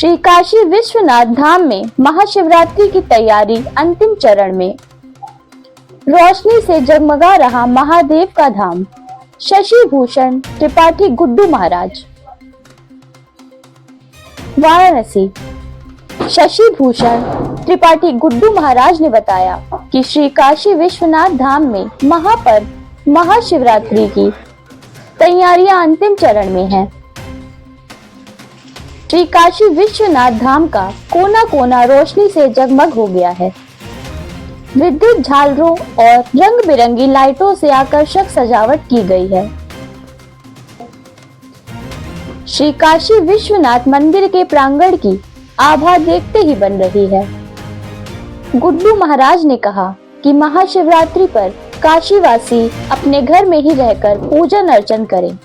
श्री काशी विश्वनाथ धाम में महाशिवरात्रि की तैयारी अंतिम चरण में। रोशनी से जगमगा रहा महादेव का धाम। शशि भूषण त्रिपाठी गुड्डू महाराज। वाराणसी। शशि भूषण त्रिपाठी गुड्डू महाराज ने बताया कि श्री काशी विश्वनाथ धाम में महापर्व महाशिवरात्रि की तैयारियां अंतिम चरण में हैं। श्री काशी विश्वनाथ धाम का कोना कोना रोशनी से जगमग हो गया है। विद्युत झालरों और रंग बिरंगी लाइटों से आकर्षक सजावट की गई है। श्री काशी विश्वनाथ मंदिर के प्रांगण की आभा देखते ही बन रही है। गुड्डू महाराज ने कहा कि महाशिवरात्रि पर काशीवासी अपने घर में ही रहकर पूजन अर्चन करें।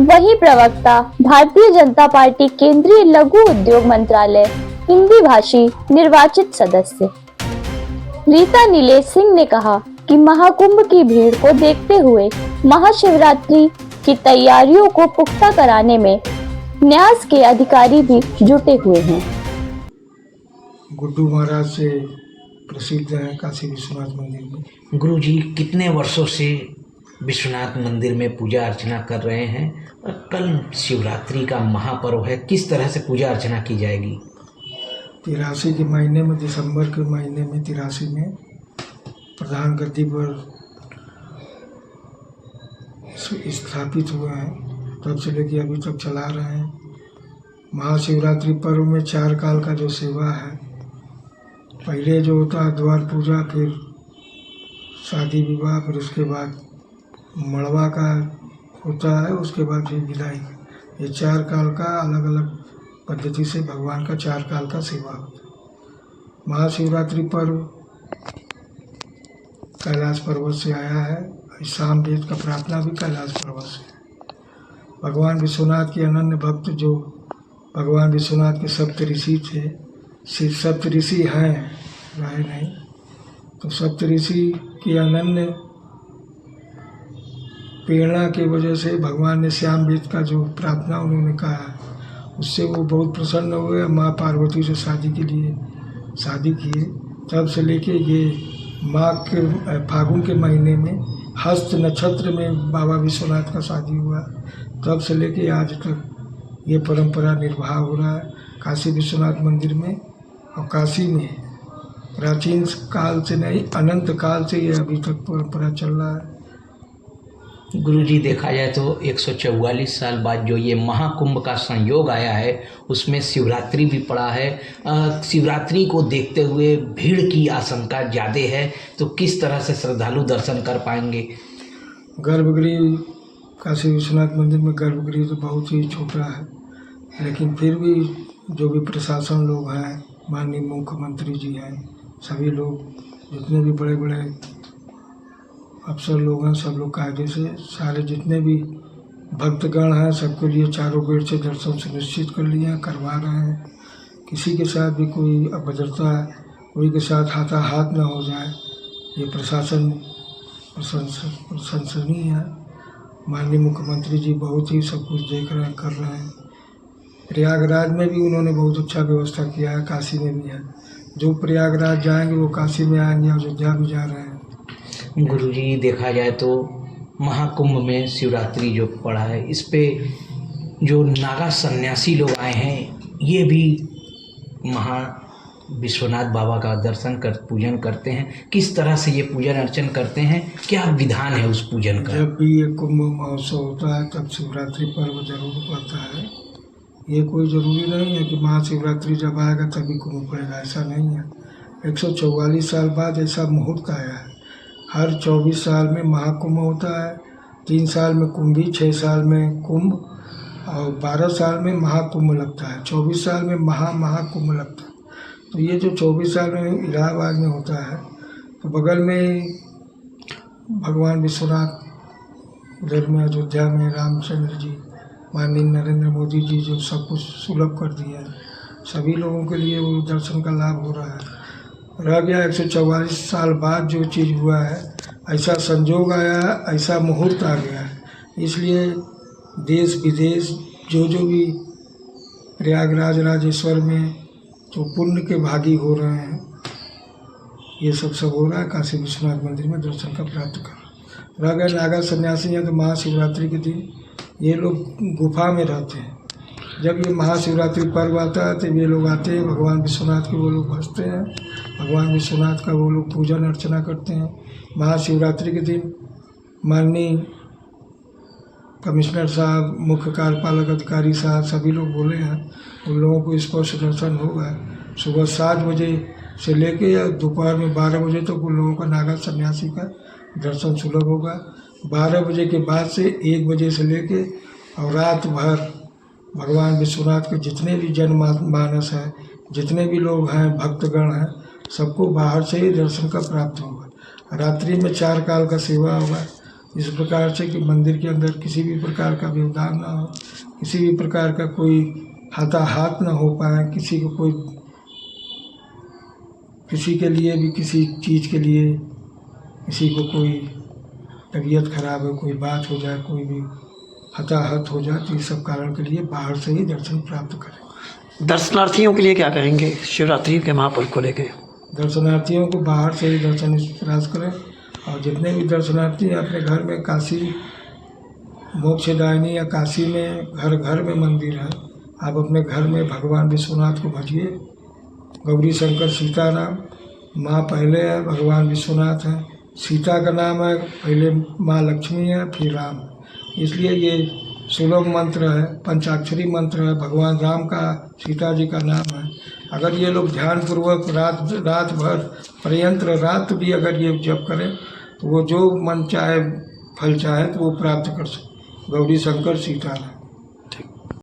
वहीं प्रवक्ता भारतीय जनता पार्टी केंद्रीय लघु उद्योग मंत्रालय हिंदी भाषी निर्वाचित सदस्य रीता नीलेश सिंह ने कहा कि महाकुंभ की भीड़ को देखते हुए महाशिवरात्रि की तैयारियों को पुख्ता कराने में न्यास के अधिकारी भी जुटे हुए हैं। गुड्डू महाराज से प्रसिद्ध है काशी विश्वनाथ मंदिर में। गुरुजी कितने वर्षों से विश्वनाथ मंदिर में पूजा अर्चना कर रहे हैं और कल शिवरात्रि का महापर्व है, किस तरह से पूजा अर्चना की जाएगी? 83 के महीने में, दिसंबर के महीने में 83 में प्रधान गद्दी पर स्थापित हुए हैं, तब से लेकर अभी तक चला रहे हैं। महाशिवरात्रि पर्व में 4 काल का जो सेवा है, पहले जो होता है द्वार पूजा, फिर शादी विवाह, फिर उसके बाद मड़वा का होता है, उसके बाद फिर विदाई। ये 4 काल का अलग अलग पद्धति से भगवान का 4 काल का सेवा होता है। महाशिवरात्रि पर्व कैलाश पर्वत से आया है। शाम वेद का प्रार्थना भी कैलाश पर्वत से। भगवान विश्वनाथ के अनन्य भक्त जो भगवान विश्वनाथ के सप्त ऋषि थे, सिर्फ सप्त ऋषि हैं रहे नहीं, तो सप्त ऋषि की अनन्य प्रेरणा की वजह से भगवान ने श्याम वेद का जो प्रार्थना उन्होंने कहा, उससे वो बहुत प्रसन्न हुए। माँ पार्वती से शादी के लिए शादी किए। तब से लेके ये माघ के फागुन के महीने में हस्त नक्षत्र में बाबा विश्वनाथ का शादी हुआ। तब से लेके आज तक ये परंपरा निर्वाह हो रहा है काशी विश्वनाथ मंदिर में। और काशी में प्राचीन काल से नहीं, अनंत काल से ये अभी तक परंपरा चल रहा है। गुरुजी देखा जाए तो 144 साल बाद जो ये महाकुंभ का संयोग आया है, उसमें शिवरात्रि भी पड़ा है। शिवरात्रि को देखते हुए भीड़ की आशंका ज़्यादा है, तो किस तरह से श्रद्धालु दर्शन कर पाएंगे? गर्भगृह काशी विश्वनाथ मंदिर में गर्भगृह तो बहुत ही छोटा है, लेकिन फिर भी जो भी प्रशासन लोग हैं, माननीय मुख्यमंत्री जी हैं, सभी लोग जितने भी बड़े बड़े अफसर लोग हैं, सब लोग कायदे से सारे जितने भी भक्तगण हैं सबके लिए चारों गेट से दर्शन सुनिश्चित कर लिए हैं, करवा रहे हैं। किसी के साथ भी कोई अभद्रता, कोई के साथ हाथाहाथ न हो जाए, ये प्रशासन प्रशंसनीय है। माननीय मुख्यमंत्री जी बहुत ही सब कुछ देख रहे हैं, कर रहे हैं। प्रयागराज में भी उन्होंने बहुत अच्छा व्यवस्था किया है, काशी में भी है। जो प्रयागराज जाएंगे वो काशी में आएंगे, अयोध्या भी जा रहे हैं। गुरुजी देखा जाए तो महाकुंभ में शिवरात्रि जो पड़ा है, इस पे जो नागा सन्यासी लोग आए हैं, ये भी महा विश्वनाथ बाबा का दर्शन कर पूजन करते हैं। किस तरह से ये पूजन अर्चन करते हैं, क्या विधान है उस पूजन का? जब भी ये कुंभ महोत्सव होता है तब शिवरात्रि पर्व जरूर पड़ता है। ये कोई ज़रूरी नहीं है कि महाशिवरात्रि जब आएगा तभी कुंभ पड़ेगा, ऐसा नहीं है। 144 साल बाद ऐसा मुहूर्त आया है। हर 24 साल में महाकुंभ होता है, 3 साल में कुंभी, 6 साल में कुंभ और 12 साल में महाकुंभ लगता है। 24 साल में महाकुंभ लगता है। तो ये जो 24 साल में इलाहाबाद में होता है, तो बगल में भगवान विश्वनाथ, उधर में अयोध्या में रामचंद्र जी, माननीय नरेंद्र मोदी जी जो सब कुछ सुलभ कर दिया है, सभी लोगों के लिए वो दर्शन का लाभ हो रहा है। रह गया 144 साल बाद जो चीज़ हुआ है, ऐसा संजोग आया, ऐसा मुहूर्त आ गया है। इसलिए देश विदेश जो भी प्रयागराज राजेश्वर में तो पुण्य के भागी हो रहे हैं। ये सब हो रहा है काशी विश्वनाथ मंदिर में दर्शन का प्राप्त कर। रह गए नागा सन्यासी हैं तो महाशिवरात्रि के दिन ये लोग गुफा में रहते हैं। जब ये महाशिवरात्रि पर्व आता है तो ये लोग आते हैं, भगवान विश्वनाथ के वो लोग भजते हैं, भगवान विश्वनाथ का वो लोग पूजन अर्चना करते हैं। महाशिवरात्रि के दिन माननीय कमिश्नर साहब, मुख्य कार्यपालक अधिकारी साहब सभी लोग बोले हैं उन लोगों को स्पष्ट दर्शन होगा। सुबह 7 बजे से लेके या दोपहर में 12 बजे तक उन लोगों का नागा सन्यासी का दर्शन सुलभ होगा। 12 बजे के बाद से 1 बजे से लेके और रात भर भगवान विश्वनाथ के जितने भी जनमानस हैं, जितने भी लोग हैं, भक्तगण हैं, सबको बाहर से ही दर्शन का प्राप्त होगा। रात्रि में 4 काल का सेवा होगा, इस प्रकार से कि मंदिर के अंदर किसी भी प्रकार का व्यवधान ना हो, किसी भी प्रकार का कोई हाथाहाथ ना हो पाए, किसी के लिए भी किसी चीज़ के लिए किसी को कोई तबीयत खराब है, कोई बात हो जाए, कोई भी हताहत हो जाए, तो इस सब कारण के लिए बाहर से ही दर्शन प्राप्त करें। दर्शनार्थियों के लिए क्या कहेंगे शिवरात्रि के महापर्व को लेकर? दर्शनार्थियों को बाहर से ही दर्शन प्राप्त करें और जितने भी दर्शनार्थी अपने घर में काशी मोक्षदायिनी या काशी में घर घर में मंदिर है, आप अपने घर में भगवान विश्वनाथ को भजिए। गौरी शंकर सीताराम, माँ पहले है, भगवान विश्वनाथ है, सीता का नाम है, पहले माँ लक्ष्मी है, फिर राम। इसलिए ये सुलभ मंत्र है, पंचाक्षरी मंत्र है, भगवान राम का, सीता जी का नाम है। अगर ये लोग ध्यानपूर्वक रात भर पर्यंत रात भी अगर ये जप करें तो वो जो मन चाहे फल चाहे तो वो प्राप्त कर सकते। गौरी शंकर सीताराम।